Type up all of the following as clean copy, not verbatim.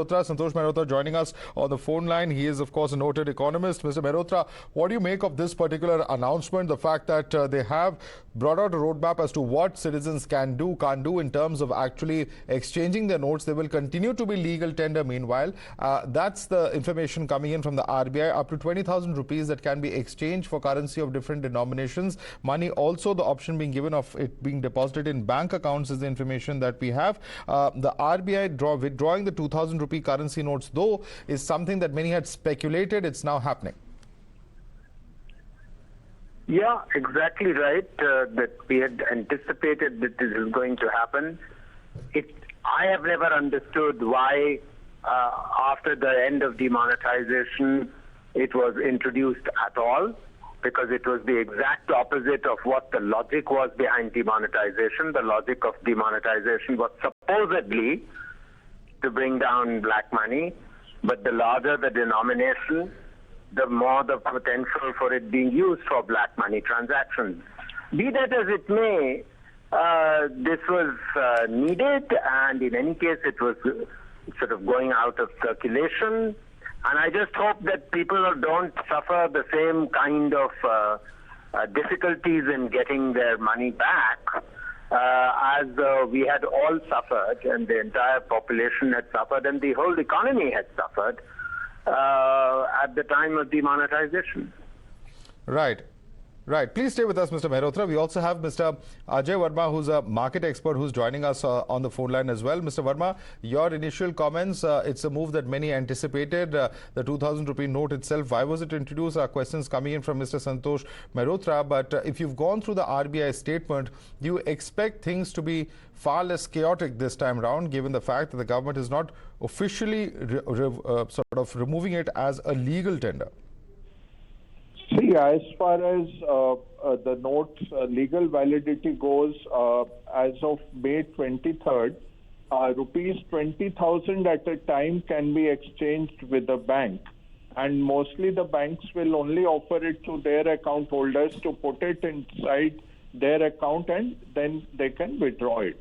Santosh Mehrotra joining us on the phone line. He is, of course, a noted economist. Mr. Mehrotra, what do you make of this particular announcement, the fact that they have brought out a roadmap as to what citizens can do, can't do in terms of actually exchanging their notes? They will continue to be legal tender meanwhile. That's the information coming in from the RBI. Up to 20,000 rupees that can be exchanged for currency of different denominations. Money also the option being given of it being deposited in bank accounts is the information that we have. The RBI withdrawing the 2,000 rupee currency notes, though, is something that many had speculated. It's now happening. Yeah, exactly right. That we had anticipated that this is going to happen. I have never understood why, after the end of demonetization, it was introduced at all, because it was the exact opposite of what the logic was behind demonetization. The logic of demonetization was supposedly to bring down black money, but the larger the denomination, the more the potential for it being used for black money transactions. Be that as it may, this was needed, and in any case it was sort of going out of circulation. And I just hope that people don't suffer the same kind of difficulties in getting their money back as we had all suffered, and the entire population had suffered, and the whole economy had suffered at the time of demonetization. Right. Right. Please stay with us, Mr. Mehrotra. We also have Mr. Ajay Verma, who's a market expert, who's joining us on the phone line as well. Mr. Verma, your initial comments, it's a move that many anticipated. The 2,000 rupee note itself, why was it introduced? Questions coming in from Mr. Santosh Mehrotra. But if you've gone through the RBI statement, do you expect things to be far less chaotic this time around, given the fact that the government is not officially sort of removing it as a legal tender? See, as far as the note's legal validity goes, as of May 23rd, rupees 20,000 at a time can be exchanged with a bank. And mostly the banks will only offer it to their account holders to put it inside their account, and then they can withdraw it.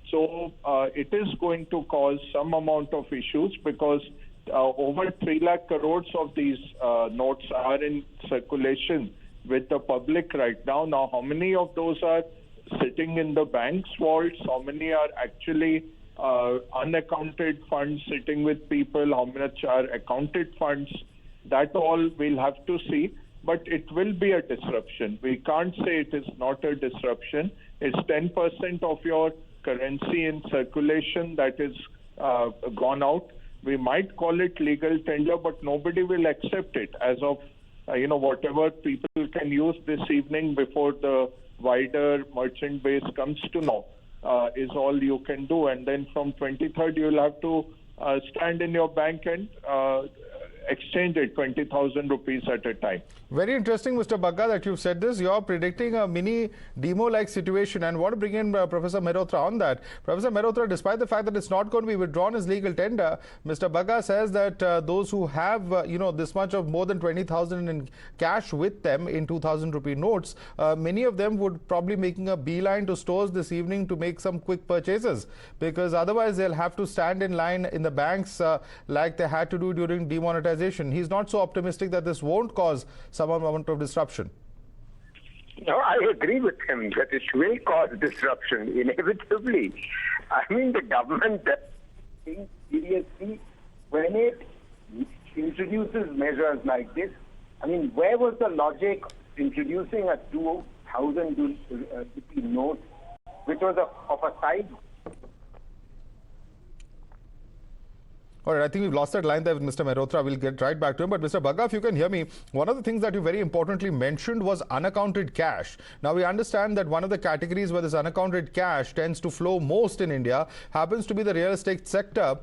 So it is going to cause some amount of issues, because over 3 lakh crores of these notes are in circulation with the public right now. Now, how many of those are sitting in the bank's vaults? How many are actually unaccounted funds sitting with people? How much are accounted funds? That all we'll have to see. But it will be a disruption. We can't say it is not a disruption. It's 10% of your currency in circulation that is gone out. We might call it legal tender, but nobody will accept it as of, whatever people can use this evening before the wider merchant base comes to know is all you can do. And then from 23rd, you'll have to stand in your bank and exchange it 20,000 rupees at a time. Very interesting, Mr. Bagga, that you've said this. You're predicting a mini demo-like situation, and want to bring in Professor Mehrotra on that. Professor Mehrotra, despite the fact that it's not going to be withdrawn as legal tender, Mr. Bagga says that those who have, this much of more than 20,000 in cash with them in 2,000 rupee notes, many of them would probably making a beeline to stores this evening to make some quick purchases, because otherwise they'll have to stand in line in the banks like they had to do during demonetization. He's not so optimistic that this won't cause some amount of disruption. No, I agree with him that it will cause disruption, inevitably. I mean, the government does think seriously when it introduces measures like this. I mean, where was the logic introducing a 2,000 rupee note, which was of a size? All right, I think we've lost that line there with Mr. Mehrotra. We'll get right back to him. But Mr. Bagga, if you can hear me, one of the things that you very importantly mentioned was unaccounted cash. Now, we understand that one of the categories where this unaccounted cash tends to flow most in India happens to be the real estate sector.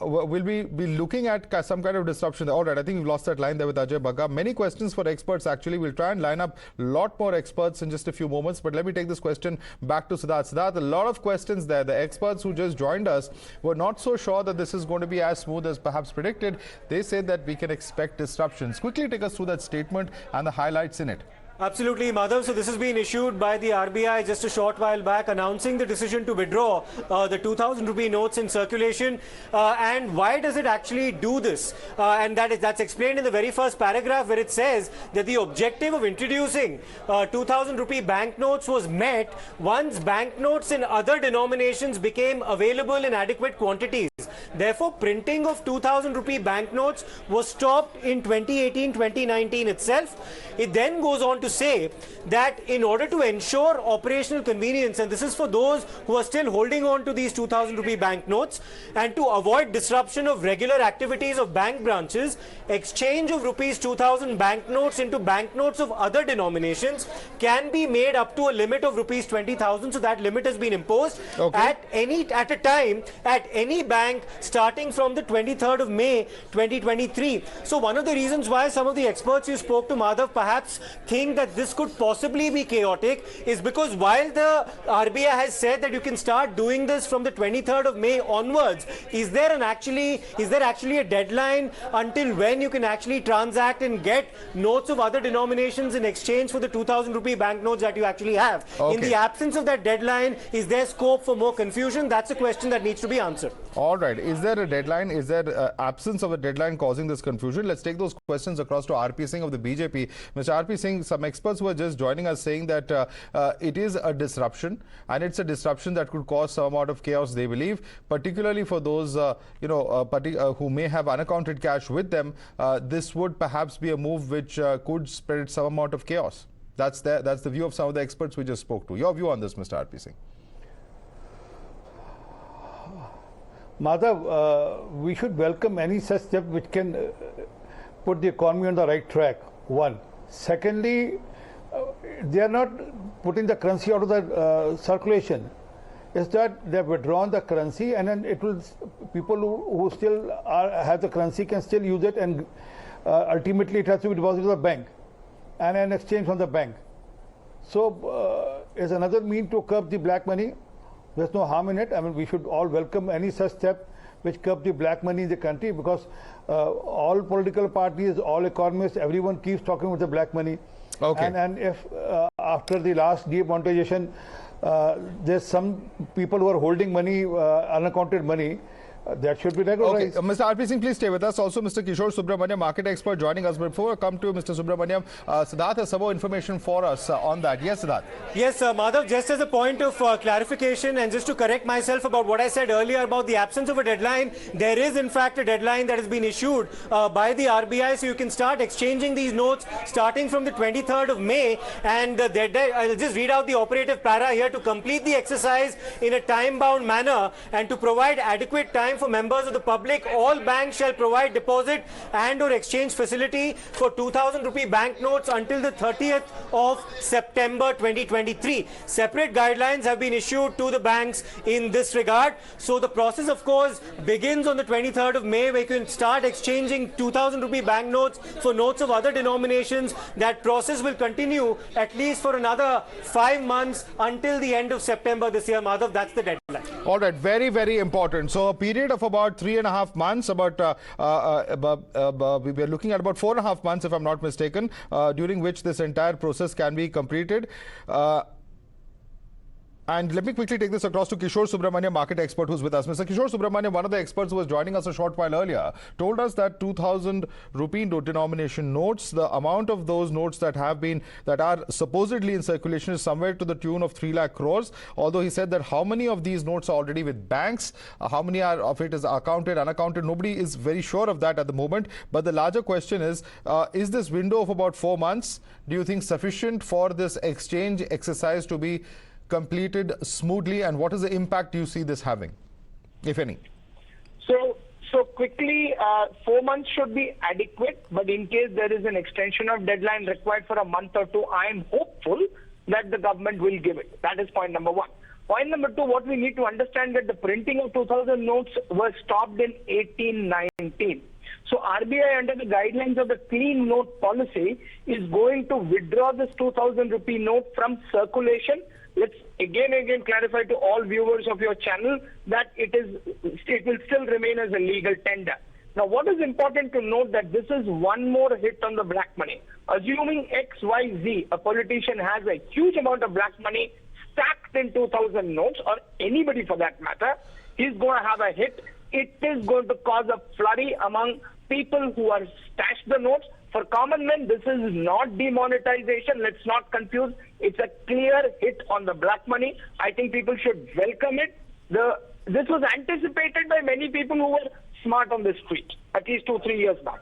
Will we be looking at some kind of disruption? All right, I think we've lost that line there with Ajay Bagga. Many questions for experts, actually. We'll try and line up a lot more experts in just a few moments. But let me take this question back to Siddharth. Siddharth, a lot of questions there. The experts who just joined us were not so sure that this is going to be as smooth as perhaps predicted. They say that we can expect disruptions. Quickly take us through that statement and the highlights in it. Absolutely, Madhav. So this has been issued by the RBI just a short while back, announcing the decision to withdraw the 2,000 rupee notes in circulation. And why does it actually do this? And that's explained in the very first paragraph, where it says that the objective of introducing 2,000 rupee banknotes was met once banknotes in other denominations became available in adequate quantities. Therefore, printing of 2,000 rupee banknotes was stopped in 2018-2019 itself. It then goes on to say that in order to ensure operational convenience, and this is for those who are still holding on to these 2,000 rupee banknotes, and to avoid disruption of regular activities of bank branches, exchange of rupees 2,000 banknotes into banknotes of other denominations can be made up to a limit of rupees 20,000. So that limit has been imposed at a time at any bank starting from the 23rd of May 2023. So one of the reasons why some of the experts you spoke to, Madhav, perhaps think that this could possibly be chaotic is because while the RBI has said that you can start doing this from the 23rd of May onwards, is there actually a deadline until when you can actually transact and get notes of other denominations in exchange for the 2,000 rupee banknotes that you actually have? In the absence of that deadline, is there scope for more confusion? That's a question that needs to be answered. All right. Is there a deadline? Is there absence of a deadline causing this confusion? Let's take those questions across to RP Singh of the BJP. Mr. RP Singh, some experts were just joining us saying that it is a disruption, and it's a disruption that could cause some amount of chaos, they believe, particularly for those who may have unaccounted cash with them. This would perhaps be a move which could spread some amount of chaos. That's the view of some of the experts we just spoke to. Your view on this, Mr. RP Singh? Madhav, we should welcome any such step which can put the economy on the right track, one. Secondly, they are not putting the currency out of the circulation. It's that they have withdrawn the currency, and then it will, people who still have the currency can still use it, and ultimately it has to be deposited to the bank and an exchange from the bank. So it's another mean to curb the black money. There's no harm in it. I mean, we should all welcome any such step which curb the black money in the country, because all political parties, all economists, everyone keeps talking about the black money. And if after the last demonetization, there's some people who are holding money, unaccounted money, that should be regularized. Mr. RP Singh, please stay with us. Also, Mr. Kishore Subramaniam, market expert, joining us. Before I come to Mr. Subramaniam, Siddharth has some more information for us on that. Yes, Siddharth. Yes, Madhav, just as a point of clarification, and just to correct myself about what I said earlier about the absence of a deadline, there is in fact a deadline that has been issued by the RBI, so you can start exchanging these notes starting from the 23rd of May. And I'll just read out the operative para here: to complete the exercise in a time-bound manner and to provide adequate time for members of the public, all banks shall provide deposit and or exchange facility for 2,000 rupee banknotes until the 30th of September 2023. Separate guidelines have been issued to the banks in this regard. So the process, of course, begins on the 23rd of May, where you can start exchanging 2,000 rupee banknotes for notes of other denominations. That process will continue at least for another 5 months until the end of September this year, Madhav. That's the deadline. All right, very, very important. So a period of about 3.5 months, we are looking at about 4.5 months, if I'm not mistaken, during which this entire process can be completed. And let me quickly take this across to Kishore Subramaniam, market expert, who's with us. Mr. Kishore Subramaniam, one of the experts who was joining us a short while earlier, told us that 2,000 rupee denomination notes, the amount of those notes that are supposedly in circulation is somewhere to the tune of 3 lakh crores. Although he said that how many of these notes are already with banks, how many of it is accounted, unaccounted, nobody is very sure of that at the moment. But the larger question is this window of about 4 months, do you think sufficient for this exchange exercise to be completed smoothly, and what is the impact you see this having, if any? So quickly, 4 months should be adequate, but in case there is an extension of deadline required for a month or two, I am hopeful that the government will give it. That is point number one. Point number two, what we need to understand that the printing of 2,000 notes was stopped in 1819. So RBI, under the guidelines of the clean note policy, is going to withdraw this 2,000 rupee note from circulation. Let's again clarify to all viewers of your channel that it will still remain as a legal tender. Now, what is important to note that this is one more hit on the black money. Assuming XYZ, a politician has a huge amount of black money stacked in 2,000 notes, or anybody for that matter, he's going to have a hit. It is going to cause a flurry among people who are stashed the notes. For common men, this is not demonetization. Let's not confuse. It's a clear hit on the black money. I think people should welcome it. This was anticipated by many people who were smart on the street, at least 2-3 years back.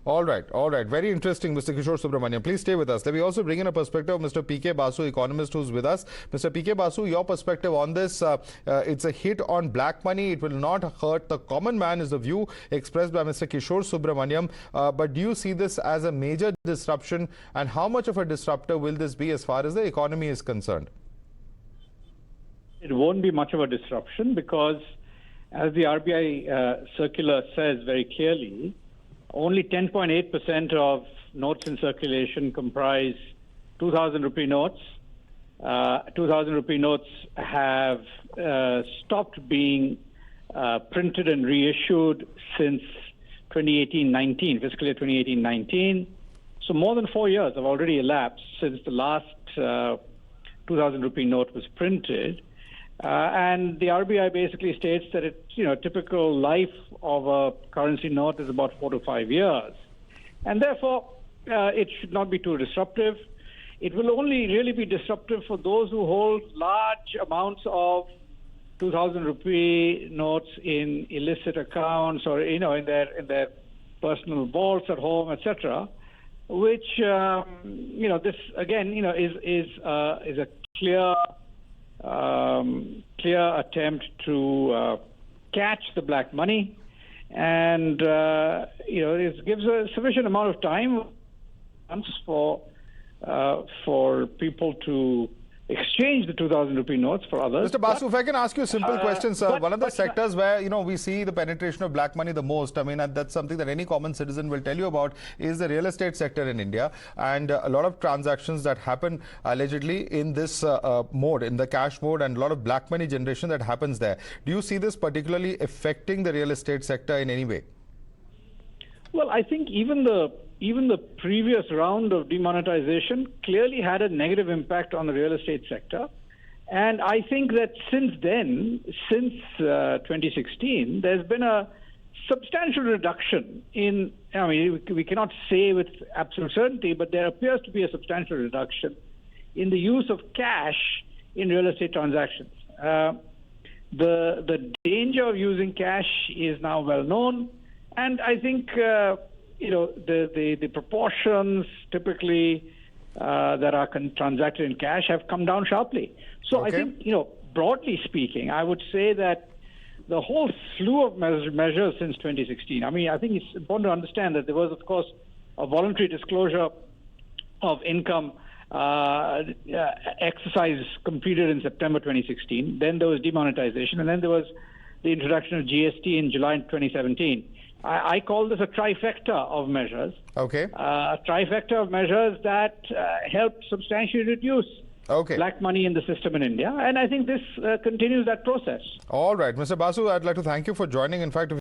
All right. Very interesting, Mr. Kishore Subramaniam. Please stay with us. Let me also bring in a perspective of Mr. P.K. Basu, economist, who's with us. Mr. P.K. Basu, your perspective on this, it's a hit on black money. It will not hurt the common man, is the view expressed by Mr. Kishore Subramaniam. But do you see this as a major disruption? And how much of a disruptor will this be as far as the economy is concerned? It won't be much of a disruption because, as the RBI circular says very clearly, only 10.8% of notes in circulation comprise 2,000 rupee notes. 2,000 rupee notes have stopped being printed and reissued since 2018-19, fiscal year 2018-19. So more than 4 years have already elapsed since the last 2,000 rupee note was printed. And the RBI basically states that typical life of a currency note is about 4 to 5 years. And therefore, it should not be too disruptive. It will only really be disruptive for those who hold large amounts of 2,000 rupee notes in illicit accounts or, in their personal vaults at home, etc., which, this again, is a clear attempt to catch the black money, and it gives a sufficient amount of time for people to exchange the 2,000 rupee notes for others. Mr. Basu, if I can ask you a simple question, sir. One of the sectors where, we see the penetration of black money the most, and that's something that any common citizen will tell you about, is the real estate sector in India. And a lot of transactions that happen allegedly in this mode, in the cash mode, and a lot of black money generation that happens there. Do you see this particularly affecting the real estate sector in any way? Well, I think even the previous round of demonetization clearly had a negative impact on the real estate sector. And I think that since then, since 2016, there's been a substantial reduction in, we cannot say with absolute certainty, but there appears to be a substantial reduction in the use of cash in real estate transactions. The danger of using cash is now well known. And I think, the proportions typically that are transacted in cash have come down sharply. So I think, broadly speaking, I would say that the whole slew of measures since 2016, I think it's important to understand that there was, of course, a voluntary disclosure of income exercise completed in September 2016. Then there was demonetization, and then there was the introduction of GST in July 2017. I call this a trifecta of measures. Okay. A trifecta of measures that helped substantially reduce black money in the system in India. And I think this continues that process. All right. Mr. Basu, I'd like to thank you for joining. In fact,